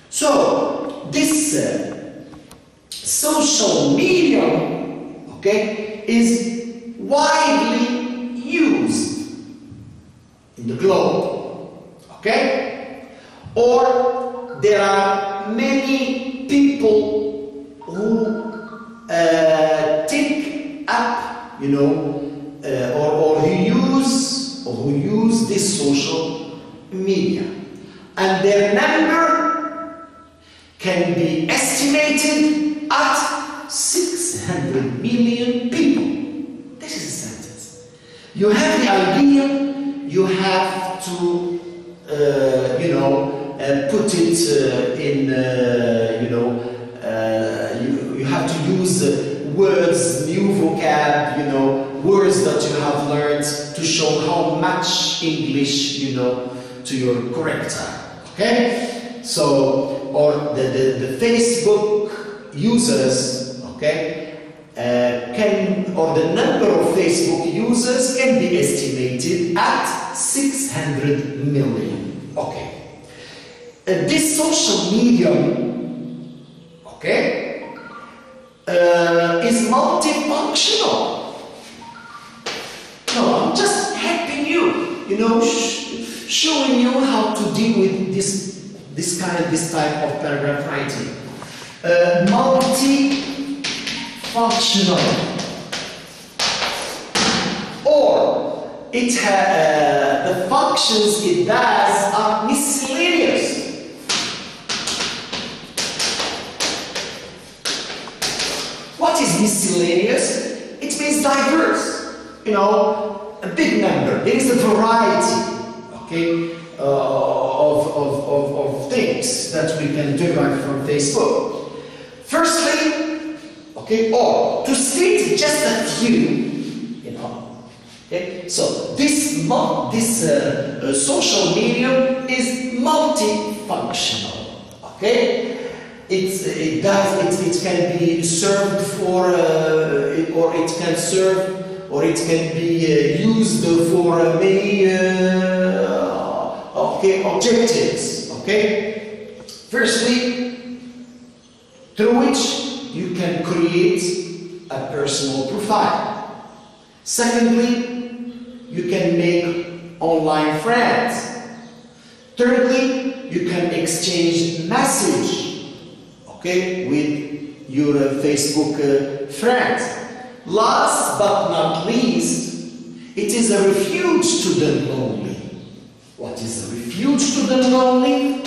So this social medium, okay, is widely used in the globe. Okay? Or there are many people who take up, or who use this social media, and their number can be estimated at 600 million people. This is a sentence. You have the idea. You have to put it in, you have to use words, new vocab, words that you have learned to show how much English, to your corrector. Okay? So, or the Facebook users, okay, the number of Facebook users can be estimated at 600 million. Okay. This social medium, okay, is multifunctional. No, I'm just helping you, showing you how to deal with this type of paragraph writing. Multifunctional, or the functions it does are miscellaneous. What is miscellaneous? It means diverse. a big number. There is a variety, okay, of things that we can derive from Facebook. Firstly, okay, or to state just a few, you know. Okay? So this social medium is multifunctional. Okay, it can be served for, or it can serve, or it can be used for many okay objectives. Okay, firstly, through which you can create a personal profile. Secondly, you can make online friends. Thirdly, you can exchange message, okay, with your Facebook friends. Last but not least, it is a refuge to the lonely. What is a refuge to the lonely?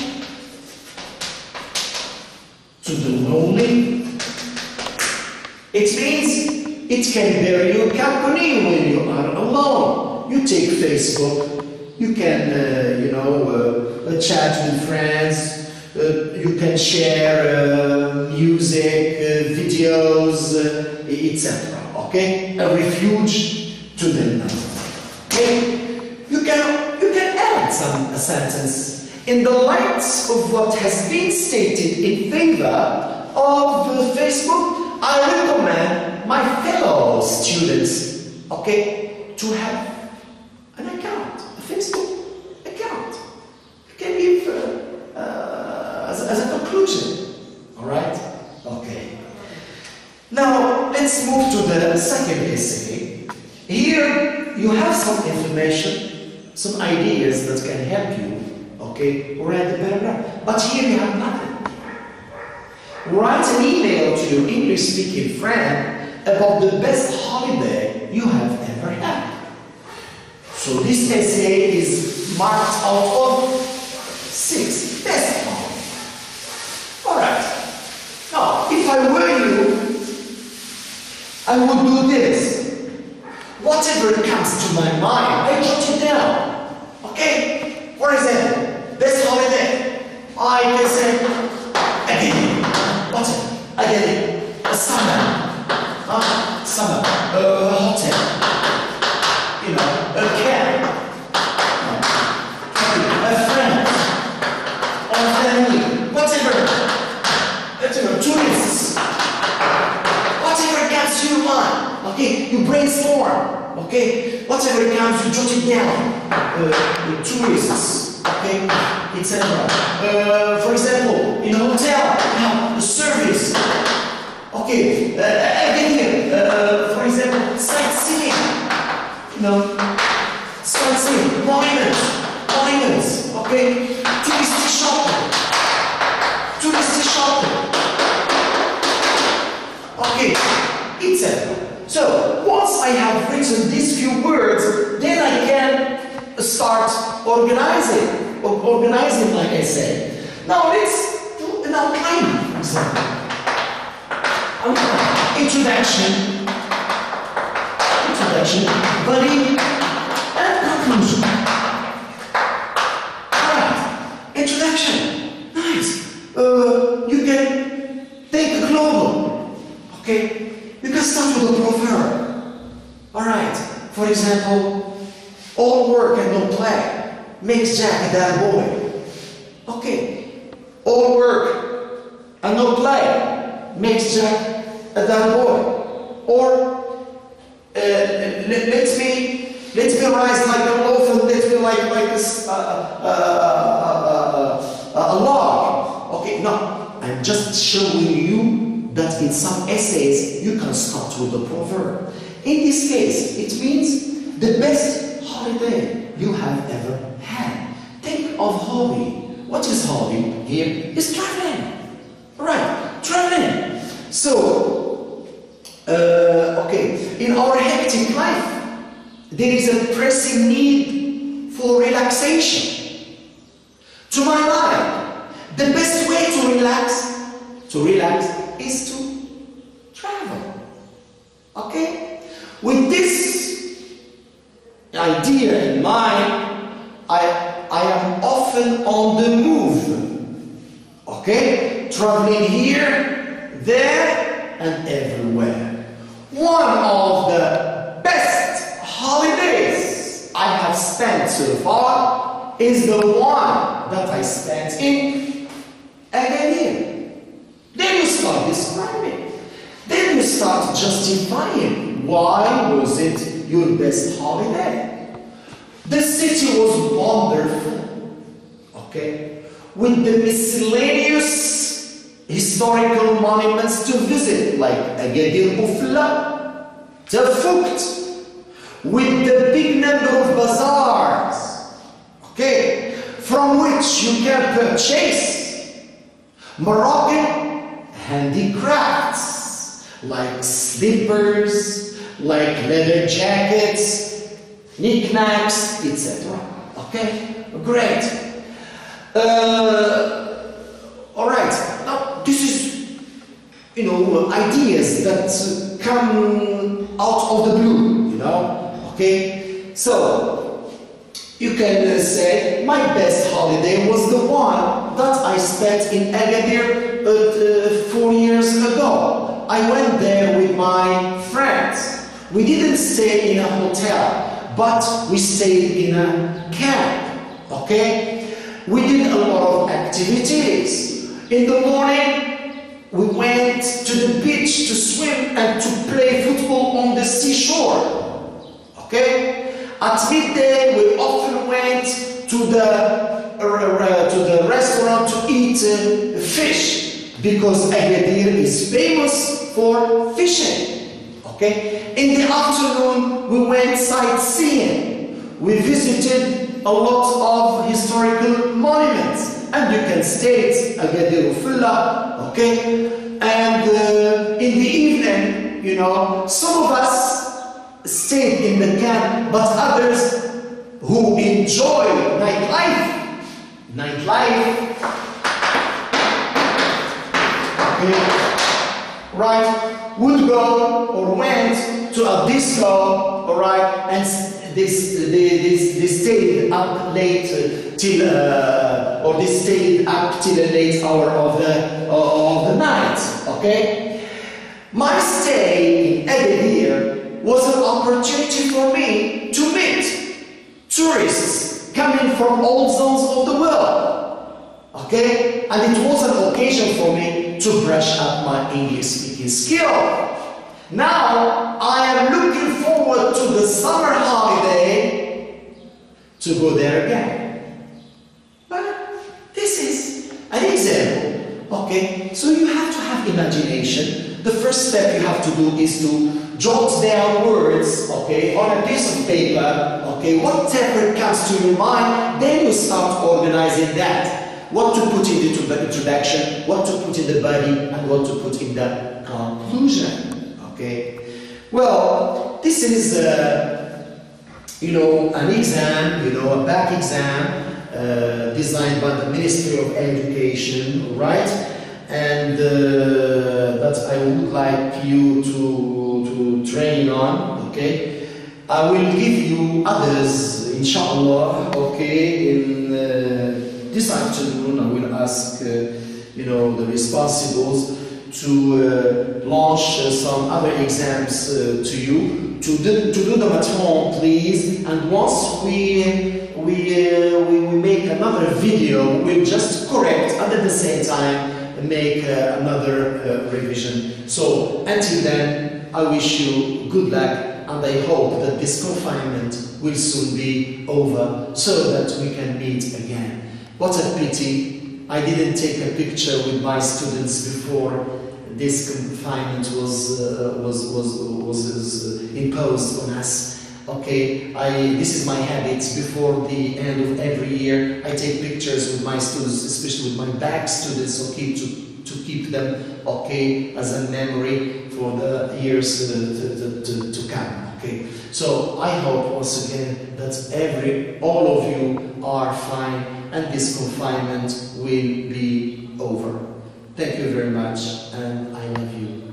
To the lonely, it means it can bear you company when you are alone. You take Facebook, you can, chat with friends, you can share music, videos, etc. Okay, a refuge to the lonely. Okay, you can add a sentence in the light of what has been stated in favor of Facebook. I recommend my fellow students, okay, to have an account, a Facebook account. You can give as a conclusion. All right? Okay. Now let's move to the second essay. Here you have some information, some ideas that can help you. Okay, read the paragraph. But here you have nothing. Write an email to your English-speaking friend about the best holiday you have ever had. So this essay is marked out of 6. Best holiday. Alright. Now, if I were you, I would do this. Whatever comes to my mind, I jot it down. Okay? For example, best holiday. I can say, again. What? Again, a summer. Summer. A hotel. You know, a camp. A friend. Or family. Whatever. Tourists. Whatever comes to your mind. Okay, you brainstorm. Okay, whatever comes, you jot it down. Tourists. Okay, etc. For example, in a hotel, you have a service. Okay, again here, for example, sightseeing. You know, sightseeing, monuments. Okay, touristy shopping. Okay, etc. So once I have written these few words, then I can start organizing my essay. Now let's do an outline, for example. Introduction, body, and conclusion. Alright, introduction. Nice. You can think global. Okay? You can start with a proverb. Alright. For example, all work and no play makes Jack a dull boy. Okay. All work and no play makes Jack a dull boy. Or let's be rise like a loaf and let's be like a log. Okay, no, I'm just showing you that in some essays you can start with a proverb. In this case, it means the best holiday you have ever had. Think of hobby. What is hobby here? Is traveling. Right, traveling. So, okay, in our hectic life, there is a pressing need for relaxation. To my mind, the best way to relax is to travel. Okay? With this idea in mind, I am often on the move, okay? Traveling here, there, and everywhere. One of the best holidays I have spent so far is the one that I spent in Agadir. Then you start describing. Then you start justifying why was it your best holiday. The city was wonderful, okay, with the miscellaneous historical monuments to visit, like Agadir Ufla, Tafukt, with the big number of bazaars, okay, from which you can purchase Moroccan handicrafts, like slippers, like leather jackets, knickknacks, etc. Okay, great. All right. Now this is, ideas that come out of the blue. Okay. So you can say my best holiday was the one that I spent in Agadir 4 years ago. I went there with my friends. We didn't stay in a hotel, but we stayed in a camp, okay? We did a lot of activities. In the morning, we went to the beach to swim and to play football on the seashore, okay? At midday, we often went to the restaurant to eat fish, because Agadir is famous for fishing, okay? In the afternoon, we went sightseeing. We visited a lot of historical monuments, and you can stay at Agadir Ufla, okay? And in the evening, some of us stayed in the camp, but others who enjoy nightlife, okay, right, would go or went to a disco, all right, and they stayed up late or they stayed up till a late hour of the night, okay? My stay in Agadir was an opportunity for me to meet tourists coming from all zones of the world, okay? And it was an occasion for me to brush up my English speaking skill. Now I am looking forward to the summer holiday to go there again. But this is an example, okay? So you have to have imagination. The first step you have to do is to jot down words, okay, on a piece of paper, okay, whatever comes to your mind, then you start organizing that. What to put in the introduction, what to put in the body, and what to put in the conclusion. Okay, well, this is, an exam, a back exam designed by the Ministry of Education, right? And that I would like you to train on, okay? I will give you others, inshallah, okay? In this afternoon, I will ask, the responsibles to launch some other exams to you, to do them at home, please. And once we make another video, we'll just correct and at the same time make another revision. So until then, I wish you good luck, and I hope that this confinement will soon be over so that we can meet again. What a pity I didn't take a picture with my students before this confinement was imposed on us. Okay, this is my habit. Before the end of every year, I take pictures with my students, especially with my back students, okay, to keep them, okay, as a memory for the years to come. Okay, so I hope once again that all of you are fine and this confinement will be over. Thank you very much, and I love you.